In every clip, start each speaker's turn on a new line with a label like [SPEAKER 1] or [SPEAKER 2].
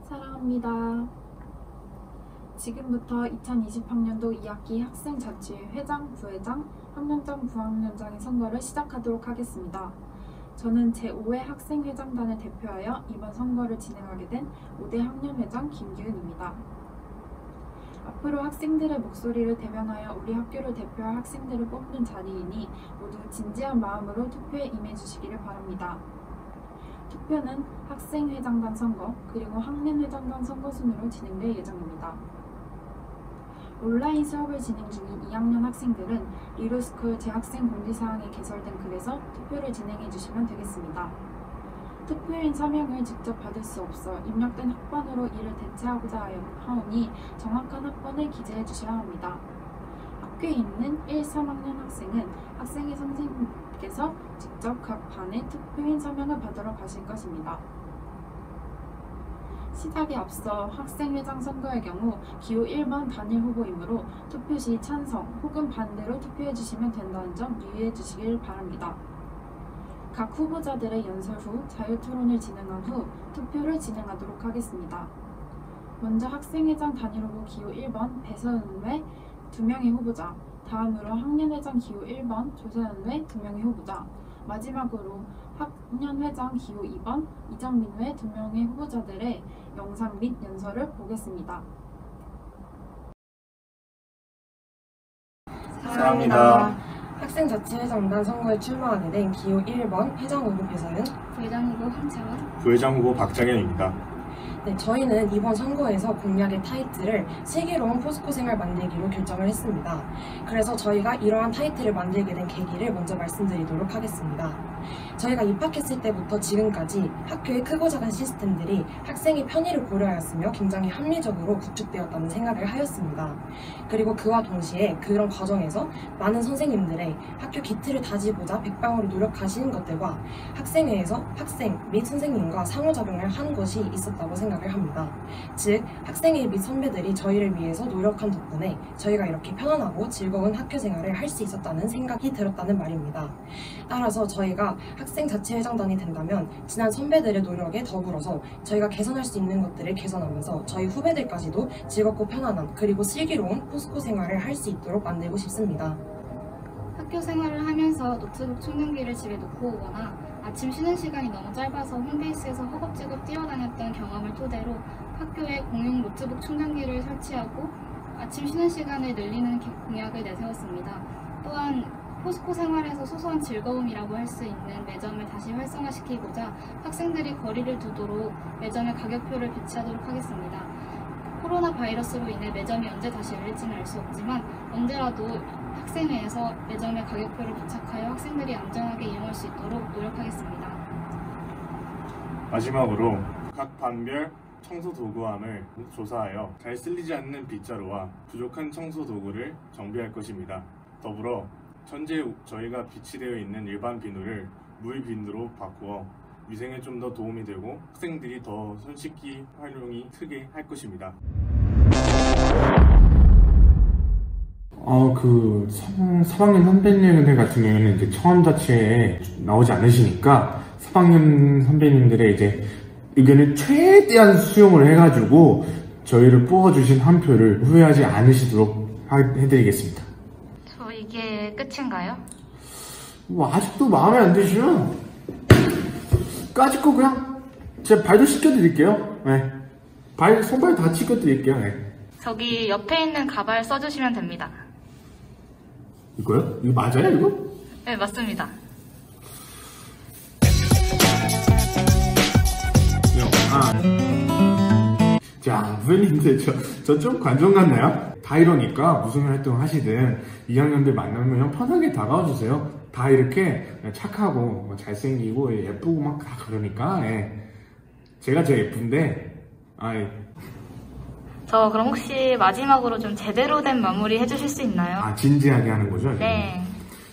[SPEAKER 1] 사랑합니다. 지금부터 2020학년도 2학기 학생자치회 회장, 부회장, 학년장, 부학년장의 선거를 시작하도록 하겠습니다. 저는 제5회 학생회장단을 대표하여 이번 선거를 진행하게 된 5대 학년회장 김기은입니다. 앞으로 학생들의 목소리를 대변하여 우리 학교를 대표할 학생들을 뽑는 자리이니 모두 진지한 마음으로 투표에 임해주시기를 바랍니다. 투표는 학생회장단 선거 그리고 학년회장단 선거 순으로 진행될 예정입니다. 온라인 수업을 진행 중인 2학년 학생들은 리로스쿨 재학생 공지사항에 개설된 글에서 투표를 진행해 주시면 되겠습니다. 투표인 서명을 직접 받을 수 없어 입력된 학번으로 이를 대체하고자 하오니 정확한 학번을 기재해 주셔야 합니다. 학교에 있는 1, 3학년 학생은 학생회 선생님께서 직접 각 반의 투표인 서명을 받으러 가실 것입니다. 시작에 앞서 학생회장 선거의 경우 기호 1번 단일 후보이므로 투표 시 찬성 혹은 반대로 투표해 주시면 된다는 점 유의해 주시길 바랍니다. 각 후보자들의 연설 후 자유토론을 진행한 후 투표를 진행하도록 하겠습니다. 먼저 학생회장 단일 후보 기호 1번 배서연 외 2명의 후보자, 다음으로 학년회장 기호 1번 조세현 외 2명의 후보자, 마지막으로 학년회장 기호 2번 이정민 외 2명의 후보자들의 영상 및 연설을 보겠습니다.
[SPEAKER 2] 사랑합니다. 학생자치회장단 선거에 출마하게 된 기호 1번 회장 후보 배서연,
[SPEAKER 3] 부회장 후보 황채원,
[SPEAKER 4] 부회장 후보 박장현입니다.
[SPEAKER 2] 네, 저희는 이번 선거에서 공약의 타이틀을 슬기로운 포스코 생활 만들기로 결정을 했습니다. 그래서 저희가 이러한 타이틀을 만들게 된 계기를 먼저 말씀드리도록 하겠습니다. 저희가 입학했을 때부터 지금까지 학교의 크고 작은 시스템들이 학생의 편의를 고려하였으며 굉장히 합리적으로 구축되었다는 생각을 하였습니다. 그리고 그와 동시에 그런 과정에서 많은 선생님들의 학교 기틀을 다지고자 백방으로 노력하시는 것들과 학생회에서 학생 및 선생님과 상호작용을 하는 것이 있었다고 생각을 합니다. 즉, 학생회 및 선배들이 저희를 위해서 노력한 덕분에 저희가 이렇게 편안하고 즐거운 학교 생활을 할 수 있었다는 생각이 들었다는 말입니다. 따라서 저희가 학생자치회장단이 된다면 지난 선배들의 노력에 더불어서 저희가 개선할 수 있는 것들을 개선하면서 저희 후배들까지도 즐겁고 편안한 그리고 슬기로운 포스코 생활을 할 수 있도록 만들고 싶습니다.
[SPEAKER 3] 학교 생활을 하면서 노트북 충전기를 집에 놓고 오거나 아침 쉬는 시간이 너무 짧아서 홈베이스에서 허겁지겁 뛰어다녔던 경험을 토대로 학교에 공용 노트북 충전기를 설치하고 아침 쉬는 시간을 늘리는 공약을 내세웠습니다. 또한 포스코 생활에서 소소한 즐거움이라고 할 수 있는 매점을 다시 활성화시키고자 학생들이 거리를 두도록 매점의 가격표를 배치하도록 하겠습니다. 코로나 바이러스로 인해 매점이 언제 다시 열릴지는 알 수 없지만 언제라도 학생회에서 매점의 가격표를 부착하여 학생들이 안전하게 이용할 수 있도록 노력하겠습니다.
[SPEAKER 4] 마지막으로 각 반별 청소 도구함을 조사하여 잘 쓸리지 않는 빗자루와 부족한 청소 도구를 정비할 것입니다. 더불어 현재 저희가 비치되어 있는 일반 비누를 물 비누로 바꾸어 위생에 좀 더 도움이 되고 학생들이 더 손 씻기 활용이 크게 할 것입니다.
[SPEAKER 5] 그 3학년 선배님들 같은 경우에는 이제 청원자치회에 나오지 않으시니까 3학년 선배님들의 이제 의견을 최대한 수용을 해가지고 저희를 뽑아주신 한 표를 후회하지 않으시도록 해드리겠습니다.
[SPEAKER 6] 저 이게 끝인가요?
[SPEAKER 5] 뭐 아직도 마음에 안 드시면 까짓 거 그냥 제가 발도 씻겨드릴게요. 네. 손발 다 씻겨드릴게요. 네.
[SPEAKER 6] 저기 옆에 있는 가발 써주시면 됩니다.
[SPEAKER 5] 이거요? 이거 맞아요 이거?
[SPEAKER 6] 네, 맞습니다.
[SPEAKER 5] 자, 선생님들 저 좀 관종 같나요? 다 이러니까 무슨 활동 하시든 2학년들 만나면 그냥 편하게 다가와주세요. 다 이렇게 착하고 잘생기고 예쁘고 막 다 그러니까 제가 제일 예쁜데
[SPEAKER 6] 저 그럼 혹시 마지막으로 좀 제대로 된 마무리 해주실 수 있나요?
[SPEAKER 5] 진지하게 하는 거죠?
[SPEAKER 6] 네.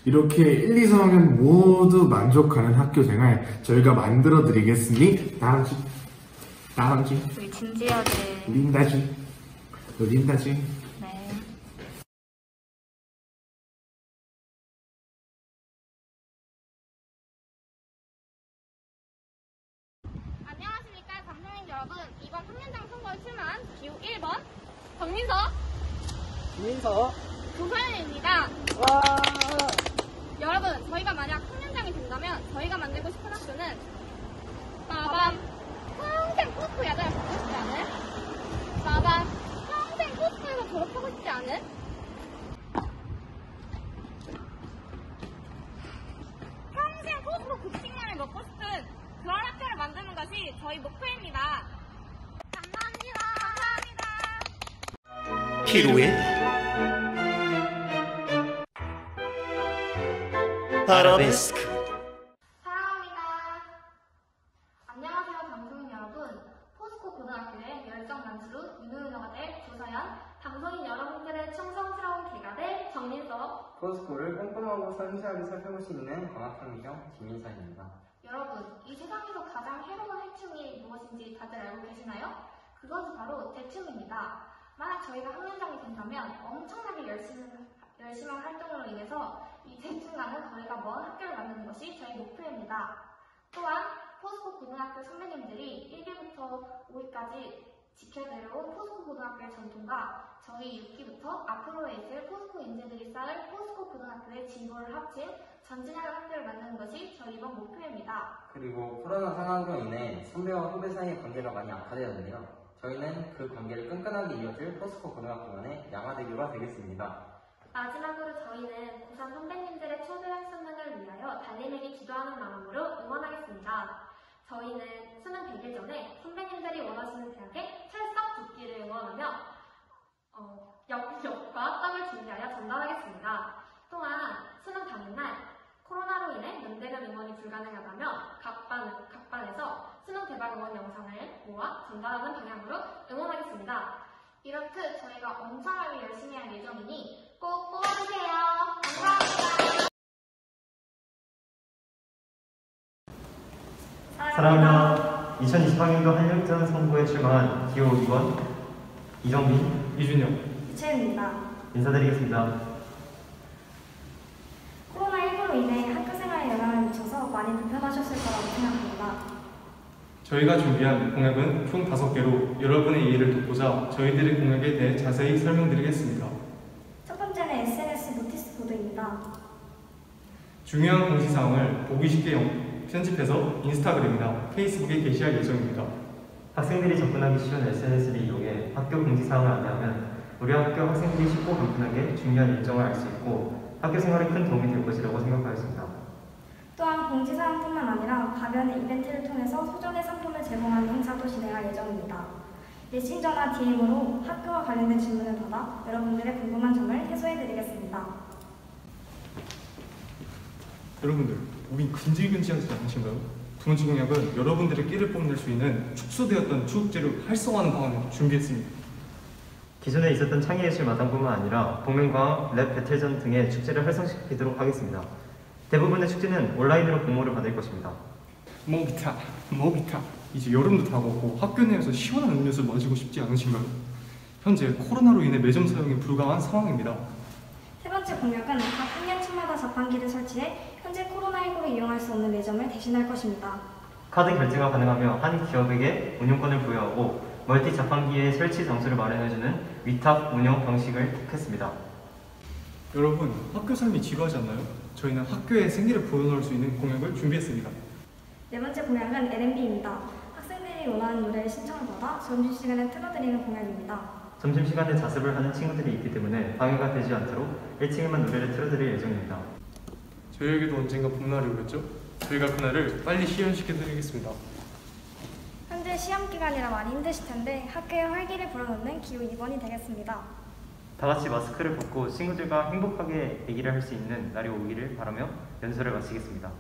[SPEAKER 5] 이렇게 1, 2, 3학년 모두 만족하는 학교 생활 저희가 만들어 드리겠으니 다음주
[SPEAKER 6] 우리 진지하게
[SPEAKER 5] 린다지
[SPEAKER 6] 네.
[SPEAKER 7] 안녕하십니까. 방송인
[SPEAKER 3] 여러분, 이번 학년장 선거에 출마한 기호 1번 정민서, 조서연입니다. 여러분, 저희가 만약 학년장이 된다면 저희가 만들고 싶은 학교는 빠밤, 평생 포스코 야자를 받고 싶지 않은, 빠밤, 평생 포스코에서 졸업하고 싶지 않은, 평생 포스코 급식량을 먹고 싶은 그런 학교를 만드는 것이 저희 목표입니다. 감사합니다.
[SPEAKER 7] 피로의 아라베스크.
[SPEAKER 3] 사랑합니다. 안녕하세요, 방송인 여러분. 포스코 고등학교의 열정 만수로 유능유능가 될 조서연, 방송인 여러분들의 충성스러운 개가 될 정민서.
[SPEAKER 8] 포스코를 꼼꼼하고 섬세하게 살펴볼 수 있는 광학현미경 김민서입니다.
[SPEAKER 3] 여러분, 이 세상에서 가장 해로운 해충이 무엇인지 다들 알고 계시나요? 그것이 바로 대충입니다. 만약 저희가 학년장이 된다면 엄청나게 열심한 활동으로 인해서 이 대충과는 저희가 먼 학교를 만드는 것이 저희 목표입니다. 또한 포스코 고등학교 선배님들이 1기부터 5기까지 지켜내려온 포스코 고등학교의 전통과 저희 6기부터 앞으로 있을 포스코 인재들이 쌓을 포스코 고등학교의 진보를 합친 전진할 학교를 만드는 것이 저희 이번 목표입니다.
[SPEAKER 8] 그리고 코로나 상황으로 인해 선배와 후배 사이의 관계가 많이 악화되었는데요. 저희는 그 관계를 끈끈하게 이어줄 포스코 고등학교만의 양화대교가 되겠습니다.
[SPEAKER 3] 마지막으로 저희는 고3 선배님들의 초대학 수능을 위하여 달리내기 기도하는 마음으로 응원하겠습니다. 저희는 수능 100일 전에 선배님들이 원하시는 대학에 찰싹 붙기를 응원하며 엽과 떡을 준비하여 전달하겠습니다. 또한 수능 당일날 코로나로 인해 면대면 응원이 불가능하다며 각반에서 수능 대박 응원 영상을 모아 전달하는 방향으로 응원하겠습니다. 이렇듯 저희가 엄청나게 열심히 할 예정이니 꼭 뽑아주세요. 감사합니다.
[SPEAKER 9] 사랑합니다. 2028년도 한력전 선거에 출마한 기호 2번 이정민, 이준영,
[SPEAKER 3] 이채은입니다.
[SPEAKER 9] 인사드리겠습니다.
[SPEAKER 3] 코로나19로 인해 학교 생활에 영향을 미쳐서 많이 불편하셨을 거라고 생각합니다.
[SPEAKER 10] 저희가 준비한 공약은 총 5개로 여러분의 이해를 돕고자 저희들의 공약에 대해 자세히 설명드리겠습니다.
[SPEAKER 3] 첫 번째는 SNS 노티스 보드입니다.
[SPEAKER 10] 중요한 공지사항을 보기 쉽게 편집해서 인스타그램이나 페이스북에 게시할 예정입니다.
[SPEAKER 9] 학생들이 접근하기 쉬운 SNS를 이용해 학교 공지사항을 안내하면 우리 학교 학생들이 쉽고 간편하게 중요한 일정을 알 수 있고 학교 생활에 큰 도움이 될 것이라고 생각하였습니다.
[SPEAKER 3] 또한 공지사항뿐만 아니라 가변 이벤트를 통해서 소정의 상품을 제공하는 행사도 진행할 예정입니다. 메신저나 DM으로 학교와 관련된 질문을 받아 여러분들의 궁금한 점을 해소해드리겠습니다.
[SPEAKER 10] 여러분들, 우린 근질근질하지 않으신가요? 두 번째 공약은 여러분들의 끼를 뽐낼 수 있는 축소되었던 추억제를 활성화하는 방안을 준비했습니다.
[SPEAKER 9] 기존에 있었던 창의예술 마당뿐만 아니라 복면가왕, 랩 배틀전 등의 축제를 활성시키도록 하겠습니다. 대부분의 축제는 온라인으로 공모를 받을 것입니다.
[SPEAKER 10] 모기타. 이제 여름도 다가오고 학교 내에서 시원한 음료수 마시고 싶지 않으신가요? 현재 코로나로 인해 매점 사용이 불가한 상황입니다.
[SPEAKER 3] 세 번째 공약은 각 학년층마다 자판기를 설치해 현재 코로나19로 이용할 수 없는 매점을 대신할 것입니다.
[SPEAKER 9] 카드 결제가 가능하며 한 기업에게 운영권을 부여하고 멀티 자판기의 설치 장소를 마련해주는 위탁 운영 방식을 택했습니다.
[SPEAKER 10] 여러분, 학교 삶이 지루하지 않나요? 저희는 학교의 생기를 보여놓을 수 있는 공약을 준비했습니다.
[SPEAKER 3] 네 번째 공약은 L&B입니다. 학생들이 원하는 노래를 신청을 받아 점심시간에 틀어드리는 공약입니다.
[SPEAKER 9] 점심시간에 자습을 하는 친구들이 있기 때문에 방해가 되지 않도록 1층에만 노래를 틀어드릴 예정입니다.
[SPEAKER 10] 저희에게도 언젠가 봄날이 오겠죠? 저희가 그날을 빨리 시연시켜드리겠습니다.
[SPEAKER 3] 현재 시험기간이라 많이 힘드실 텐데 학교에 활기를 불어넣는 기호 2번이 되겠습니다.
[SPEAKER 9] 다 같이 마스크를 벗고 친구들과 행복하게 얘기를 할 수 있는 날이 오기를 바라며 연설을 마치겠습니다.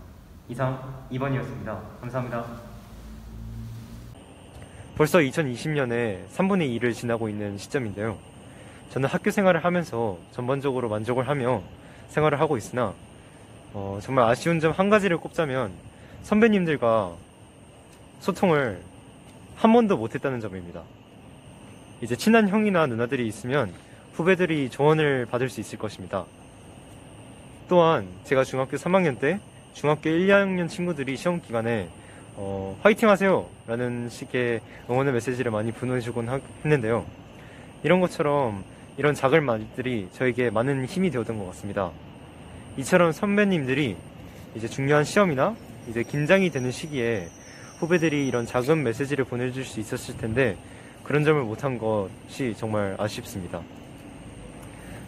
[SPEAKER 9] 이상 2번이었습니다. 감사합니다. 벌써 2020년에 3분의 2를 지나고 있는 시점인데요. 저는 학교 생활을 하면서 전반적으로 만족을 하며 생활을 하고 있으나 정말 아쉬운 점 한 가지를 꼽자면 선배님들과 소통을 한 번도 못했다는 점입니다. 이제 친한 형이나 누나들이 있으면 후배들이 조언을 받을 수 있을 것입니다. 또한 제가 중학교 3학년 때 중학교 1, 2학년 친구들이 시험 기간에 화이팅 하세요! 라는 식의 응원의 메시지를 많이 보내주곤 했는데요. 이런 것처럼 이런 작은 말들이 저에게 많은 힘이 되었던 것 같습니다. 이처럼 선배님들이 이제 중요한 시험이나 이제 긴장이 되는 시기에 후배들이 이런 작은 메시지를 보내줄 수 있었을 텐데 그런 점을 못한 것이 정말 아쉽습니다.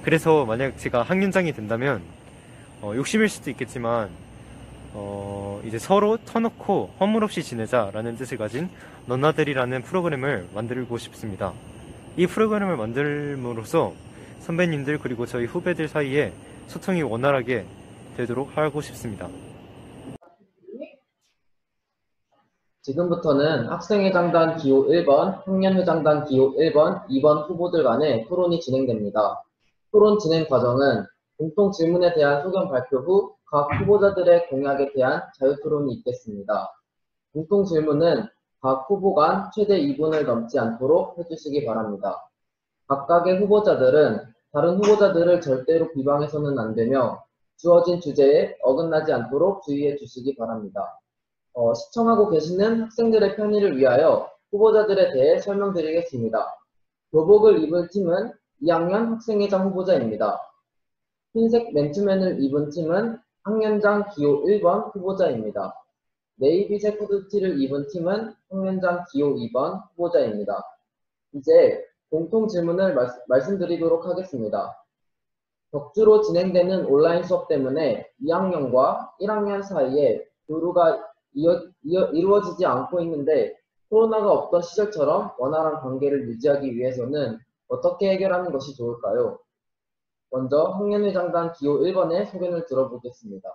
[SPEAKER 9] 그래서 만약 제가 학년장이 된다면 욕심일 수도 있겠지만 이제 서로 터놓고 허물 없이 지내자라는 뜻을 가진 너나들이라는 프로그램을 만들고 싶습니다. 이 프로그램을 만들므로써 선배님들 그리고 저희 후배들 사이에 소통이 원활하게 되도록 하고 싶습니다.
[SPEAKER 8] 지금부터는 학생회장단 기호 1번, 학년회장단 기호 1번, 2번 후보들 간의 토론이 진행됩니다. 토론 진행 과정은 공통 질문에 대한 소견 발표 후 각 후보자들의 공약에 대한 자유토론이 있겠습니다. 공통 질문은 각 후보 간 최대 2분을 넘지 않도록 해주시기 바랍니다. 각각의 후보자들은 다른 후보자들을 절대로 비방해서는 안 되며 주어진 주제에 어긋나지 않도록 주의해 주시기 바랍니다. 시청하고 계시는 학생들의 편의를 위하여 후보자들에 대해 설명드리겠습니다. 교복을 입은 팀은 2학년 학생회장 후보자입니다. 흰색 맨투맨을 입은 팀은 학년장 기호 1번 후보자입니다. 네이비색 후드티를 입은 팀은 학년장 기호 2번 후보자입니다. 이제 공통 질문을 말씀드리도록 하겠습니다. 격주로 진행되는 온라인 수업 때문에 2학년과 1학년 사이에 교류가 이루어지지 않고 있는데 코로나가 없던 시절처럼 원활한 관계를 유지하기 위해서는 어떻게 해결하는 것이 좋을까요? 먼저 학년회장단 기호 1번의 소견을 들어보겠습니다.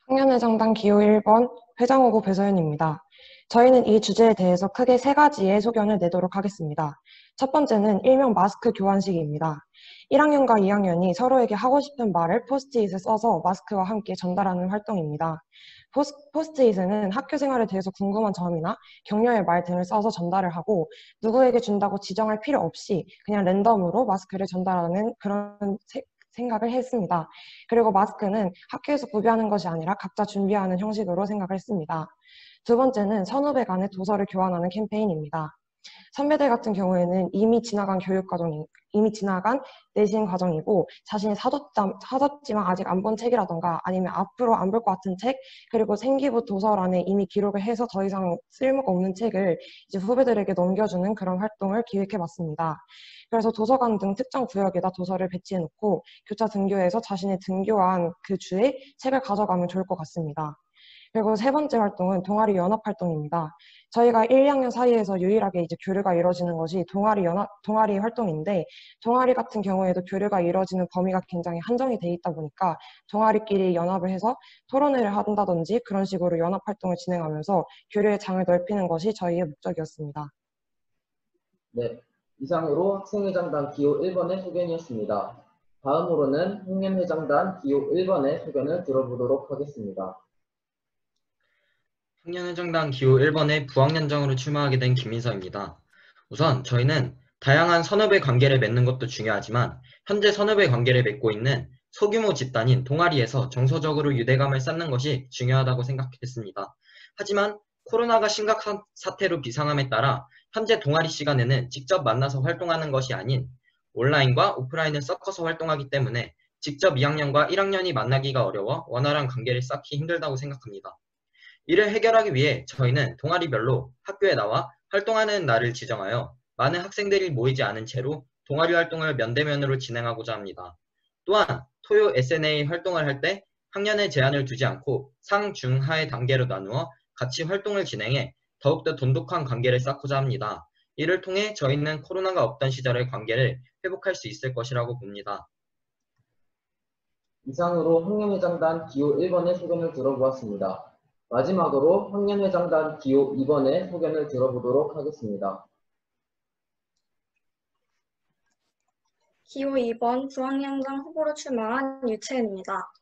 [SPEAKER 2] 학년회장단 기호 1번 회장후보 배서연입니다. 저희는 이 주제에 대해서 크게 3가지의 소견을 내도록 하겠습니다. 첫 번째는 일명 마스크 교환식입니다. 1학년과 2학년이 서로에게 하고 싶은 말을 포스트잇에 써서 마스크와 함께 전달하는 활동입니다. 포스트잇에는 학교 생활에 대해서 궁금한 점이나 격려의 말 등을 써서 전달을 하고 누구에게 준다고 지정할 필요 없이 그냥 랜덤으로 마스크를 전달하는 그런 생각을 했습니다. 그리고 마스크는 학교에서 구비하는 것이 아니라 각자 준비하는 형식으로 생각을 했습니다. 두 번째는 선후배 간의 도서를 교환하는 캠페인입니다. 선배들 같은 경우에는 이미 지나간 내신 과정이고 자신이 사뒀지만 아직 안 본 책이라던가 아니면 앞으로 안 볼 것 같은 책, 그리고 생기부 도서란에 이미 기록을 해서 더 이상 쓸모가 없는 책을 이제 후배들에게 넘겨주는 그런 활동을 기획해봤습니다. 그래서 도서관 등 특정 구역에다 도서를 배치해놓고 교차 등교해서 자신의 등교한 그 주에 책을 가져가면 좋을 것 같습니다. 그리고 세 번째 활동은 동아리 연합 활동입니다. 저희가 1, 2학년 사이에서 유일하게 이제 교류가 이루어지는 것이 동아리 활동인데 동아리 같은 경우에도 교류가 이루어지는 범위가 굉장히 한정이 돼 있다 보니까 동아리끼리 연합을 해서 토론회를 한다든지 그런 식으로 연합 활동을 진행하면서 교류의 장을 넓히는 것이 저희의 목적이었습니다.
[SPEAKER 8] 네, 이상으로 학생회장단 기호 1번의 소견이었습니다. 다음으로는 학년회장단 기호 1번의 소견을 들어보도록 하겠습니다.
[SPEAKER 11] 학년회장단 기호 1번에 부학년장으로 출마하게 된 김민서입니다. 우선 저희는 다양한 선후배 관계를 맺는 것도 중요하지만 현재 선후배 관계를 맺고 있는 소규모 집단인 동아리에서 정서적으로 유대감을 쌓는 것이 중요하다고 생각했습니다. 하지만 코로나가 심각한 사태로 비상함에 따라 현재 동아리 시간에는 직접 만나서 활동하는 것이 아닌 온라인과 오프라인을 섞어서 활동하기 때문에 직접 2학년과 1학년이 만나기가 어려워 원활한 관계를 쌓기 힘들다고 생각합니다. 이를 해결하기 위해 저희는 동아리별로 학교에 나와 활동하는 날을 지정하여 많은 학생들이 모이지 않은 채로 동아리 활동을 면대면으로 진행하고자 합니다. 또한 토요 SNA 활동을 할 때 학년에 제한을 두지 않고 상, 중, 하의 단계로 나누어 같이 활동을 진행해 더욱더 돈독한 관계를 쌓고자 합니다. 이를 통해 저희는 코로나가 없던 시절의 관계를 회복할 수 있을 것이라고 봅니다.
[SPEAKER 8] 이상으로 학년회장단 기호 1번의 소견을 들어보았습니다. 마지막으로 학년회장단 기호 2번의 소견을 들어보도록 하겠습니다.
[SPEAKER 12] 기호 2번 부학년장 후보로 출마한 유채은입니다.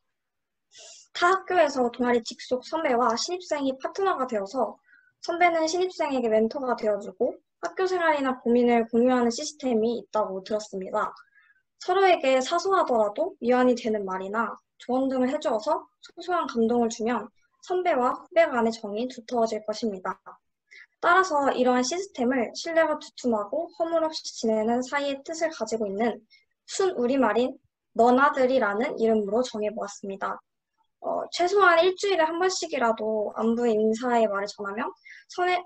[SPEAKER 12] 타 학교에서 동아리 직속 선배와 신입생이 파트너가 되어서 선배는 신입생에게 멘토가 되어주고 학교 생활이나 고민을 공유하는 시스템이 있다고 들었습니다. 서로에게 사소하더라도 위안이 되는 말이나 조언 등을 해주어서 소소한 감동을 주면 선배와 후배 간의 정이 두터워질 것입니다. 따라서 이러한 시스템을 신뢰가 두툼하고 허물없이 지내는 사이의 뜻을 가지고 있는 순우리말인 너나들이라는 이름으로 정해보았습니다. 최소한 일주일에 한 번씩이라도 안부 인사의 말을 전하면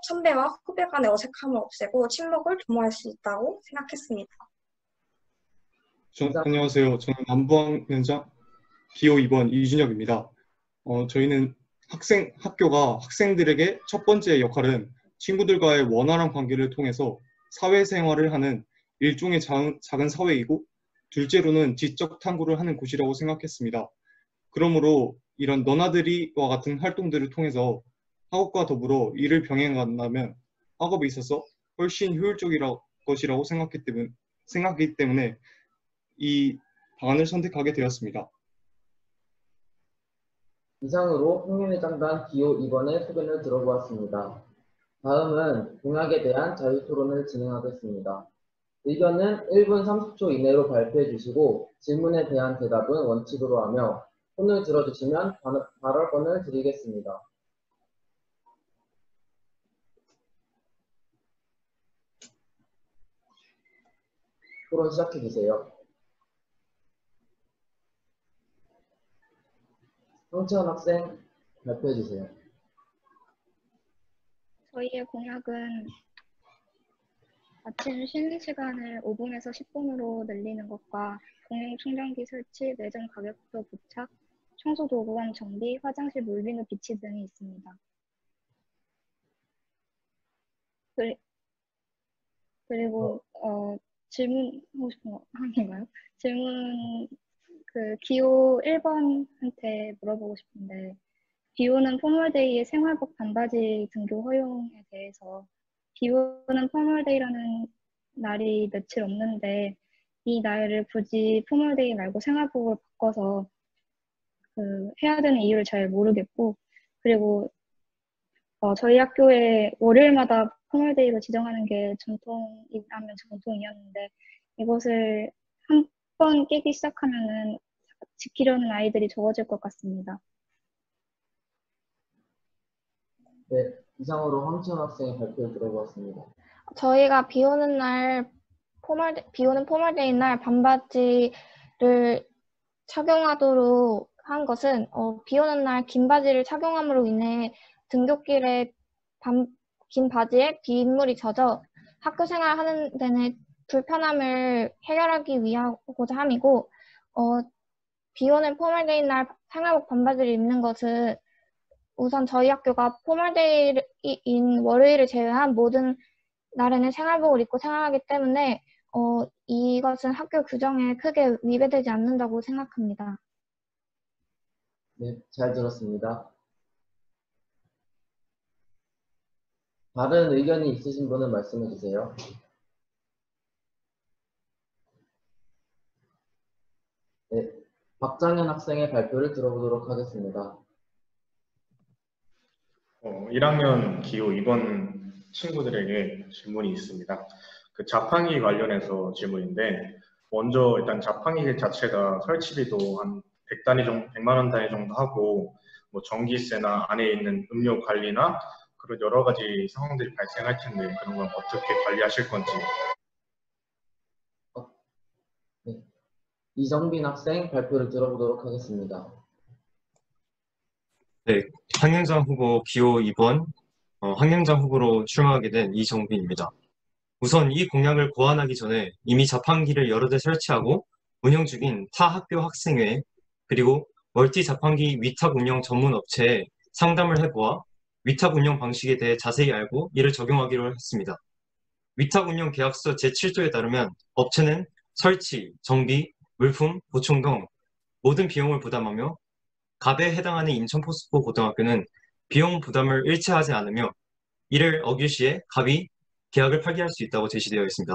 [SPEAKER 12] 선배와 후배 간의 어색함을 없애고 친목을 도모할 수 있다고 생각했습니다.
[SPEAKER 10] 안녕하세요. 저는 남부학년장 기호 2번 이준혁입니다. 저희는 학교가 학생들에게 첫 번째 역할은 친구들과의 원활한 관계를 통해서 사회생활을 하는 일종의 작은 사회이고, 둘째로는 지적 탐구를 하는 곳이라고 생각했습니다. 그러므로 이런 너나들이와 같은 활동들을 통해서 학업과 더불어 일을 병행한다면 학업에 있어서 훨씬 효율적일 것이라고 생각하기 때문에 이 방안을 선택하게 되었습니다.
[SPEAKER 8] 이상으로 학년회장단 기호 2번의 소견을 들어보았습니다. 다음은 공약에 대한 자유토론을 진행하겠습니다. 의견은 1분 30초 이내로 발표해 주시고 질문에 대한 대답은 원칙으로 하며 손을 들어주시면 발언권을 드리겠습니다. 토론 시작해 주세요. 황채원 학생 발표해 주세요.
[SPEAKER 3] 저희의 공약은 아침 쉬는 시간을 5분에서 10분으로 늘리는 것과 공용충전기 설치, 매점 가격표 부착, 청소도구함 정비, 화장실 물비누 비치 등이 있습니다. 그리고 질문하고 싶은 거 하나인가요? 질문 기호 1번한테 물어보고 싶은데, 비 오는 포멀데이의 생활복 반바지 등교 허용에 대해서, 비 오는 포멀데이라는 날이 며칠 없는데 이 날을 굳이 포멀데이 말고 생활복을 바꿔서 해야 되는 이유를 잘 모르겠고, 그리고 저희 학교에 월요일마다 포멀데이로 지정하는 게 전통이라면 전통이었는데, 이것을 한 번 깨기 시작하면은 지키려는 아이들이 적어질 것 같습니다.
[SPEAKER 8] 네, 이상으로 황채원 학생의 발표를 들어보았습니다.
[SPEAKER 12] 저희가 비 오는 포멀데이 날 반바지를 착용하도록 한 것은 비 오는 날 긴 바지를 착용함으로 인해 등굣길에 긴 바지에 빗물이 젖어 학교 생활하는 데는 불편함을 해결하기 위하고자 함이고, 비 오는 포멀데이 날 생활복 반바지를 입는 것은 우선 저희 학교가 포멀데이인 월요일을 제외한 모든 날에는 생활복을 입고 생활하기 때문에 이것은 학교 규정에 크게 위배되지 않는다고 생각합니다.
[SPEAKER 8] 네, 잘 들었습니다. 다른 의견이 있으신 분은 말씀해 주세요. 네, 박장현 학생의 발표를 들어보도록 하겠습니다.
[SPEAKER 5] 1학년 기호 2번 친구들에게 질문이 있습니다. 그 자판기 관련해서 질문인데, 먼저 일단 자판기 자체가 설치비도 한 100만 원 단위 정도 하고, 뭐 전기세나 안에 있는 음료 관리나 그런 여러 가지 상황들이 발생할 텐데, 그런 건 어떻게 관리하실 건지.
[SPEAKER 8] 네, 이정빈 학생 발표를 들어보도록 하겠습니다.
[SPEAKER 9] 네, 학년장 후보 기호 2번 학년장 후보로 출마하게 된 이정빈입니다. 우선 이 공약을 고안하기 전에 이미 자판기를 여러 대 설치하고 운영 중인 타 학교 학생회 그리고 멀티 자판기 위탁 운영 전문 업체에 상담을 해보아 위탁 운영 방식에 대해 자세히 알고 이를 적용하기로 했습니다. 위탁 운영 계약서 제7조에 따르면 업체는 설치, 정비, 물품, 보충 등 모든 비용을 부담하며 갑에 해당하는 인천포스코 고등학교는 비용 부담을 일체하지 않으며 이를 어길 시에 갑이 계약을 파기할 수 있다고 제시되어 있습니다.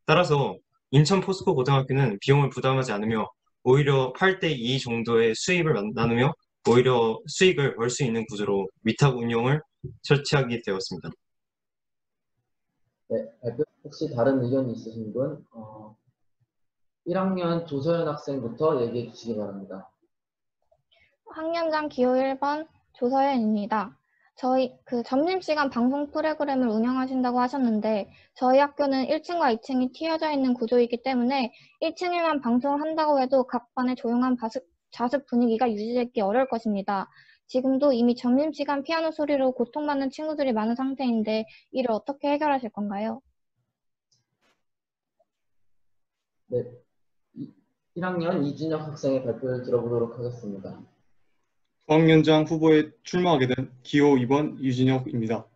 [SPEAKER 9] 따라서 인천포스코 고등학교는 비용을 부담하지 않으며 오히려 8대2 정도의 수입을 나누며 오히려 수익을 벌 수 있는 구조로 위탁 운영을 설치하게 되었습니다.
[SPEAKER 8] 네, 발표 혹시 다른 의견이 있으신 분? 1학년 조서연 학생부터 얘기해 주시기 바랍니다.
[SPEAKER 12] 학년장 기호 1번
[SPEAKER 13] 조서연입니다. 저희 점심시간 방송 프로그램을 운영하신다고 하셨는데 저희 학교는 1층과 2층이 튀어져 있는 구조이기 때문에 1층에만 방송을 한다고 해도 각 반의 조용한 자습 분위기가 유지되기 어려울 것입니다. 지금도 이미 점심시간 피아노 소리로 고통받는 친구들이 많은 상태인데 이를 어떻게 해결하실 건가요?
[SPEAKER 8] 네, 1학년 이준혁 학생의 발표를 들어보도록 하겠습니다.
[SPEAKER 10] 부학년장 후보에 출마하게 된 기호 2번 유진혁입니다.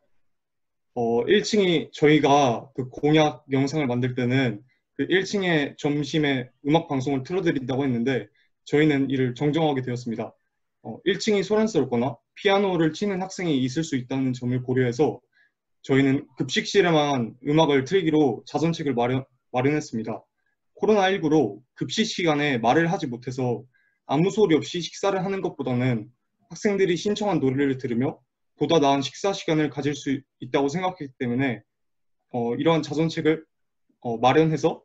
[SPEAKER 10] 1층이 저희가 그 공약 영상을 만들 때는 그 1층에 점심에 음악 방송을 틀어드린다고 했는데 저희는 이를 정정하게 되었습니다. 1층이 소란스럽거나 피아노를 치는 학생이 있을 수 있다는 점을 고려해서 저희는 급식실에만 음악을 틀기로 자전책을 마련했습니다. 코로나19로 급식 시간에 말을 하지 못해서 아무 소리 없이 식사를 하는 것보다는 학생들이 신청한 노래를 들으며 보다 나은 식사 시간을 가질 수 있다고 생각했기 때문에 이러한 자전책을 마련해서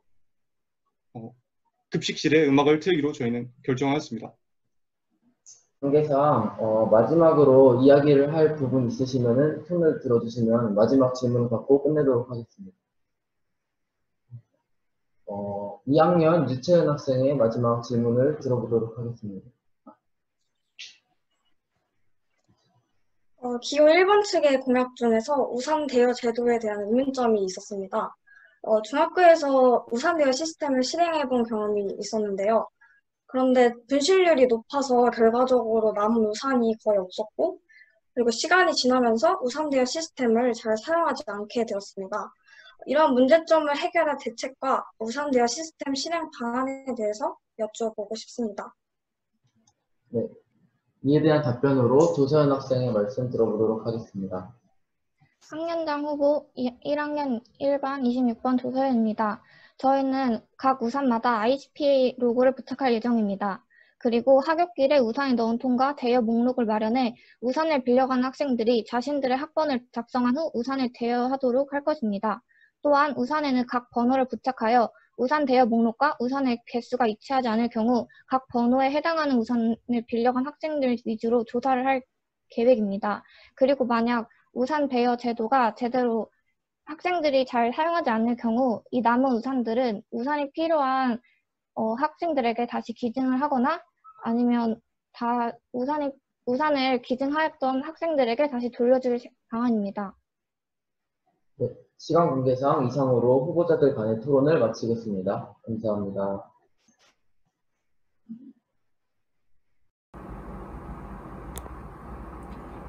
[SPEAKER 10] 급식실에 음악을 틀기로 저희는 결정하였습니다.
[SPEAKER 8] 관계상 마지막으로 이야기를 할 부분 있으시면 손을 들어주시면 마지막 질문을 받고 끝내도록 하겠습니다. 2학년 유채은 학생의 마지막 질문을 들어보도록 하겠습니다.
[SPEAKER 12] 기호 1번 측의 공약 중에서 우산 대여 제도에 대한 의문점이 있었습니다. 중학교에서 우산 대여 시스템을 실행해본 경험이 있었는데요. 그런데 분실률이 높아서 결과적으로 남은 우산이 거의 없었고, 그리고 시간이 지나면서 우산 대여 시스템을 잘 사용하지 않게 되었습니다. 이런 문제점을 해결할 대책과 우산 대여 시스템 실행 방안에 대해서 여쭤보고 싶습니다.
[SPEAKER 8] 네, 이에 대한 답변으로 조서연 학생의 말씀 들어보도록 하겠습니다.
[SPEAKER 13] 학년장 후보 1학년 1반 26번 조서연입니다. 저희는 각 우산마다 IGPA 로고를 부착할 예정입니다. 그리고 하굣길에 우산이 넣은 통과 대여 목록을 마련해 우산을 빌려가는 학생들이 자신들의 학번을 작성한 후 우산을 대여하도록 할 것입니다. 또한 우산에는 각 번호를 부착하여 우산 대여 목록과 우산의 개수가 일치하지 않을 경우 각 번호에 해당하는 우산을 빌려간 학생들 위주로 조사를 할 계획입니다. 그리고 만약 우산 대여 제도가 제대로 학생들이 잘 사용하지 않을 경우 이 남은 우산들은 우산이 필요한 학생들에게 다시 기증을 하거나 아니면 우산을 기증하였던 학생들에게 다시 돌려줄 방안입니다.
[SPEAKER 8] 네, 시간 관계상 이상으로 후보자들 간의 토론을 마치겠습니다. 감사합니다.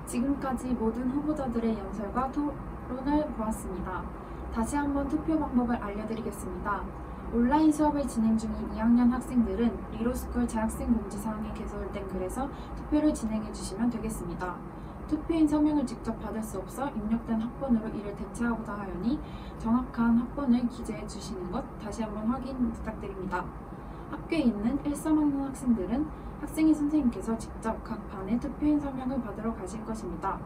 [SPEAKER 1] 지금까지 모든 후보자들의 연설과 토론을 보았습니다. 다시 한번 투표 방법을 알려드리겠습니다. 온라인 수업을 진행 중인 2학년 학생들은 리로스쿨 재학생 공지사항에 개설된 글에서 투표를 진행해 주시면 되겠습니다. 투표인 서명을 직접 받을 수 없어 입력된 학번으로 이를 대체하고자 하여니 정확한 학번을 기재해 주시는 것 다시 한번 확인 부탁드립니다. 학교에 있는 1, 3학년 학생들은 학생회 선생님께서 직접 각 반의 투표인 서명을 받으러 가실 것입니다.